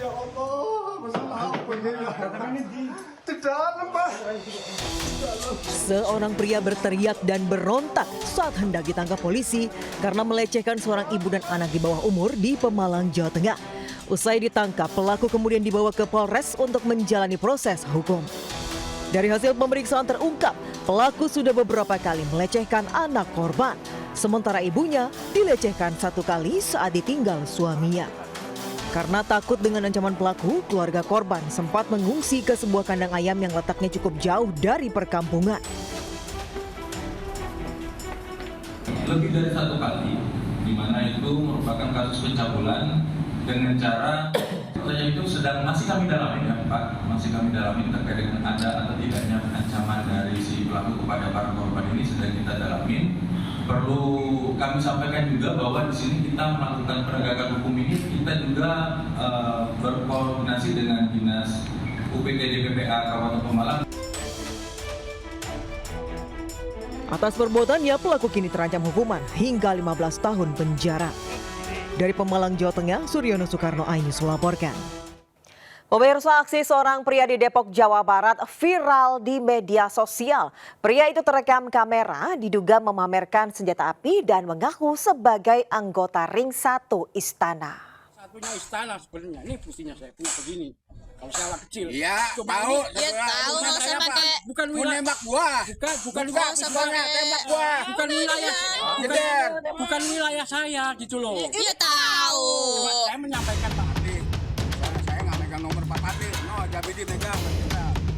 Ya Allah, masalah apa ini? Di dalam, Pak. Seorang pria berteriak dan berontak saat hendak ditangkap polisi karena melecehkan seorang ibu dan anak di bawah umur di Pemalang, Jawa Tengah. Usai ditangkap, pelaku kemudian dibawa ke Polres untuk menjalani proses hukum. Dari hasil pemeriksaan terungkap, pelaku sudah beberapa kali melecehkan anak korban. Sementara ibunya dilecehkan 1 kali saat ditinggal suaminya. Karena takut dengan ancaman pelaku, keluarga korban sempat mengungsi ke sebuah kandang ayam yang letaknya cukup jauh dari perkampungan. Lebih dari 1 kali, di mana itu merupakan kasus pencabulan dengan cara itu masih kami dalami ya Pak, masih kami dalami terkait dengan ada atau tidaknya ancaman dari si pelaku kepada para korban ini sedang kita dalamin. Perlu kami sampaikan juga bahwa di sini kita melakukan penegakan hukum ini, kita juga berkoordinasi dengan Dinas UPTD PPA Kabupaten Pemalang. Atas perbuatannya, pelaku kini terancam hukuman hingga 15 tahun penjara. Dari Pemalang, Jawa Tengah, Suryono Soekarno iNews melaporkan. Pemirsa, aksi seorang pria di Depok, Jawa Barat viral di media sosial. Pria itu terekam kamera diduga memamerkan senjata api dan mengaku sebagai anggota Ring 1 Istana. Satunya istana sebenarnya, ini fungsinya saya punya begini. Kalau saya anak kecil, iya coba tahu, ini, tahu saya pakai bukan nembak gua, bukan tembak gua, bukan wilayah saya gitu loh. Iya tahu. Saya menyampaikan Pak Ade. Saya nggak megang nomor Pak Ade, no Jabidi megang.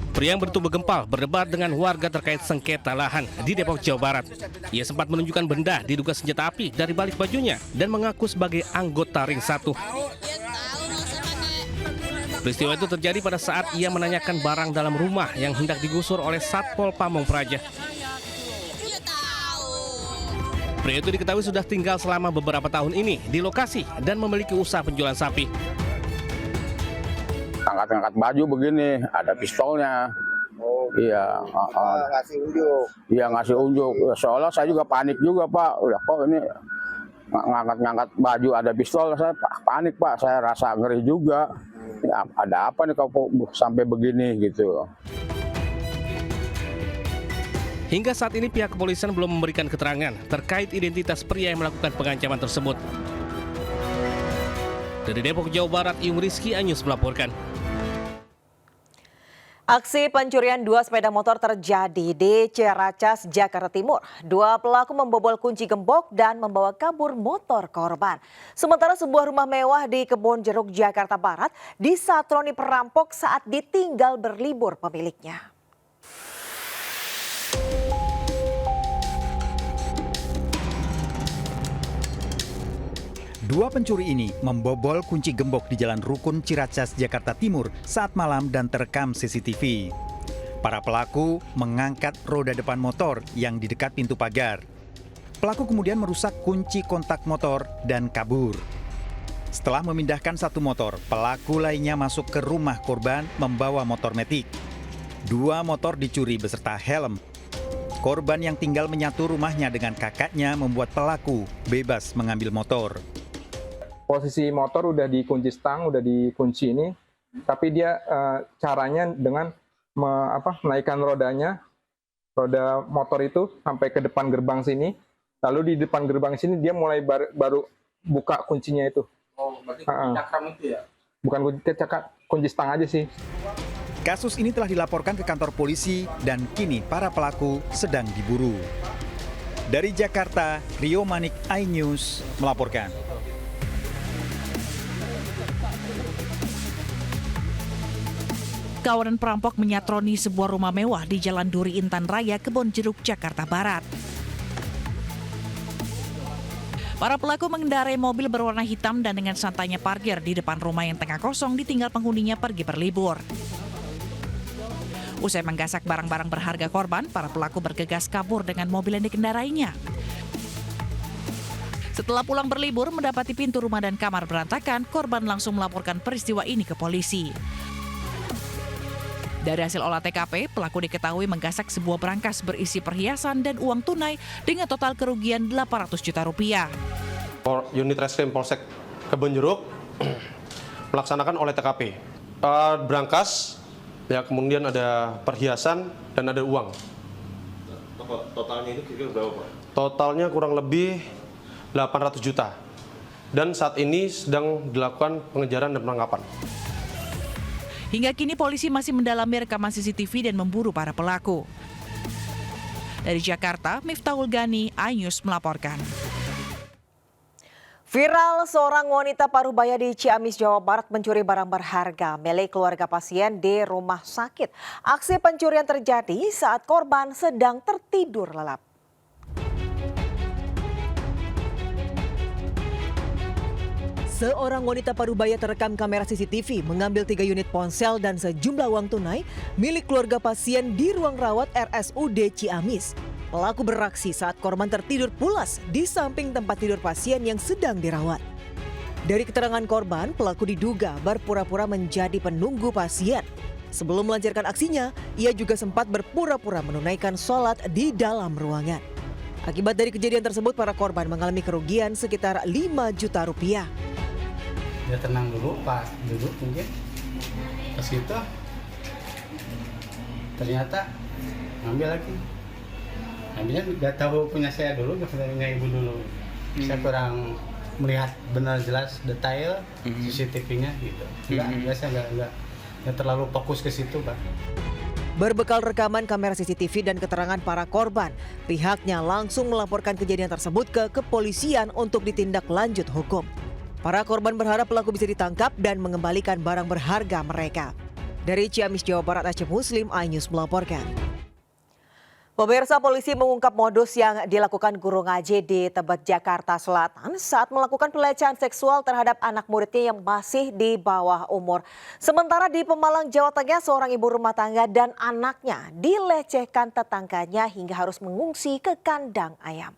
Pria yang bertubuh gempal berdebat dengan warga terkait sengketa lahan di Depok, Jawa Barat. Ia sempat menunjukkan benda diduga senjata api dari balik bajunya dan mengaku sebagai anggota Ring 1. Peristiwa itu terjadi pada saat ia menanyakan barang dalam rumah yang hendak digusur oleh Satpol Pamong Praja. Pria itu diketahui sudah tinggal selama beberapa tahun ini di lokasi dan memiliki usaha penjualan sapi. Angkat-angkat baju begini, ada pistolnya. Iya, Ngasih unjuk. Iya ngasih unjuk. Seolah saya juga panik juga Pak. Udah kok ini ngangkat-ngangkat baju ada pistol, saya panik Pak. Saya rasa ngeri juga. Ya, ada apa nih kalau sampai begini gitu. Hingga saat ini pihak kepolisian belum memberikan keterangan terkait identitas pria yang melakukan pengancaman tersebut. Dari Depok, Jawa Barat, Yung Rizky iNews melaporkan. Aksi pencurian 2 sepeda motor terjadi di Ciracas, Jakarta Timur. 2 pelaku membobol kunci gembok dan membawa kabur motor korban. Sementara sebuah rumah mewah di Kebonjeruk, Jakarta Barat disatroni perampok saat ditinggal berlibur pemiliknya. Dua pencuri ini membobol kunci gembok di Jalan Rukun Ciracas, Jakarta Timur saat malam dan terekam CCTV. Para pelaku mengangkat roda depan motor yang di dekat pintu pagar. Pelaku kemudian merusak kunci kontak motor dan kabur. Setelah memindahkan 1 motor, pelaku lainnya masuk ke rumah korban membawa motor metik. 2 motor dicuri beserta helm. Korban yang tinggal menyatu rumahnya dengan kakaknya membuat pelaku bebas mengambil motor. Posisi motor udah dikunci stang, udah dikunci ini, tapi dia caranya dengan menaikkan rodanya, roda motor itu sampai ke depan gerbang sini, lalu di depan gerbang sini dia mulai baru buka kuncinya itu. Oh, berarti cakram itu ya? Bukan kunci stang aja sih. Kasus ini telah dilaporkan ke kantor polisi dan kini para pelaku sedang diburu. Dari Jakarta, Rio Manik iNews melaporkan. Kawanan perampok menyatroni sebuah rumah mewah di Jalan Duri Intan Raya, Kebonjeruk, Jakarta Barat. Para pelaku mengendarai mobil berwarna hitam dan dengan santainya parkir di depan rumah yang tengah kosong ditinggal penghuninya pergi berlibur. Usai menggasak barang-barang berharga korban, para pelaku bergegas kabur dengan mobil yang dikendarainya. Setelah pulang berlibur, mendapati pintu rumah dan kamar berantakan, korban langsung melaporkan peristiwa ini ke polisi. Dari hasil olah TKP, pelaku diketahui menggasak sebuah berangkas berisi perhiasan dan uang tunai dengan total kerugian 800 juta rupiah. Unit Reskrim Polsek Kebonjeruk melaksanakan olah TKP. Berangkas, ya kemudian ada perhiasan dan ada uang. Totalnya itu kira-kira berapa, Pak? Totalnya kurang lebih 800 juta. Dan saat ini sedang dilakukan pengejaran dan penangkapan. Hingga kini polisi masih mendalami rekaman CCTV dan memburu para pelaku. Dari Jakarta, Miftahul Gani, iNews melaporkan. Viral, seorang wanita parubaya di Ciamis, Jawa Barat mencuri barang berharga milik keluarga pasien di rumah sakit. Aksi pencurian terjadi saat korban sedang tertidur lelap. Seorang wanita parubaya terekam kamera CCTV mengambil 3 unit ponsel dan sejumlah uang tunai milik keluarga pasien di ruang rawat RSUD Ciamis. Pelaku beraksi saat korban tertidur pulas di samping tempat tidur pasien yang sedang dirawat. Dari keterangan korban, pelaku diduga berpura-pura menjadi penunggu pasien. Sebelum melancarkan aksinya, ia juga sempat berpura-pura menunaikan sholat di dalam ruangan. Akibat dari kejadian tersebut, para korban mengalami kerugian sekitar 5 juta rupiah. Dia tenang dulu, pas duduk mungkin. Pas gitu, ternyata ngambil lagi. Ambilnya nggak tahu punya saya dulu, punya ibu dulu. Saya kurang melihat benar jelas detail CCTV-nya gitu. Nggak terlalu fokus ke situ, Pak. Berbekal rekaman kamera CCTV dan keterangan para korban, pihaknya langsung melaporkan kejadian tersebut ke kepolisian untuk ditindak lanjut hukum. Para korban berharap pelaku bisa ditangkap dan mengembalikan barang berharga mereka. Dari Ciamis, Jawa Barat, Aceh Muslim, iNews melaporkan. Pemirsa, polisi mengungkap modus yang dilakukan guru ngaji di Tebet, Jakarta Selatan saat melakukan pelecehan seksual terhadap anak muridnya yang masih di bawah umur. Sementara di Pemalang, Jawa Tengah, seorang ibu rumah tangga dan anaknya dilecehkan tetangganya hingga harus mengungsi ke kandang ayam.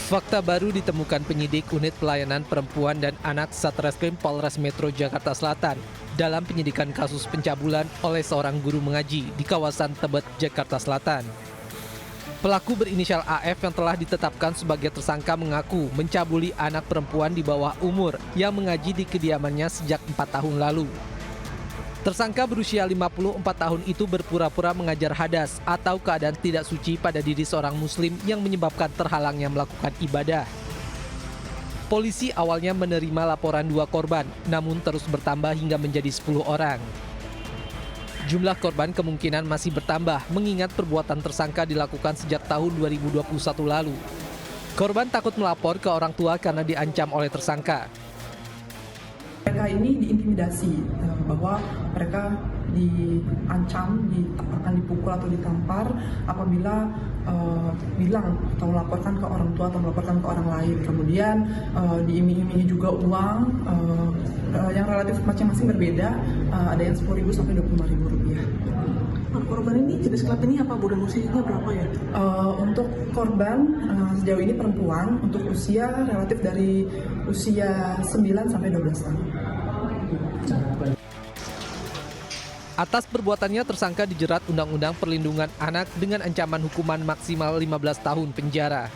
Fakta baru ditemukan penyidik Unit Pelayanan Perempuan dan Anak Satreskrim Polres Metro Jakarta Selatan dalam penyidikan kasus pencabulan oleh seorang guru mengaji di kawasan Tebet, Jakarta Selatan. Pelaku berinisial AF yang telah ditetapkan sebagai tersangka mengaku mencabuli anak perempuan di bawah umur yang mengaji di kediamannya sejak 4 tahun lalu. Tersangka berusia 54 tahun itu berpura-pura mengajar hadas atau keadaan tidak suci pada diri seorang muslim yang menyebabkan terhalangnya melakukan ibadah. Polisi awalnya menerima laporan 2 korban, namun terus bertambah hingga menjadi 10 orang. Jumlah korban kemungkinan masih bertambah mengingat perbuatan tersangka dilakukan sejak tahun 2021 lalu. Korban takut melapor ke orang tua karena diancam oleh tersangka. Mereka ini diintimidasi bahwa mereka diancam, akan dipukul atau ditampar apabila bilang atau melaporkan ke orang tua atau melaporkan ke orang lain. Kemudian diiming-imingi juga uang yang relatif masing-masing berbeda, ada yang 10.000 sampai 25.000 rupiah. Korban ini jenis kelamin ini apa, Bu, dan usianya berapa ya? Untuk korban sejauh ini perempuan, untuk usia relatif dari usia 9 sampai 12 tahun. Atas perbuatannya tersangka dijerat Undang-Undang Perlindungan Anak dengan ancaman hukuman maksimal 15 tahun penjara.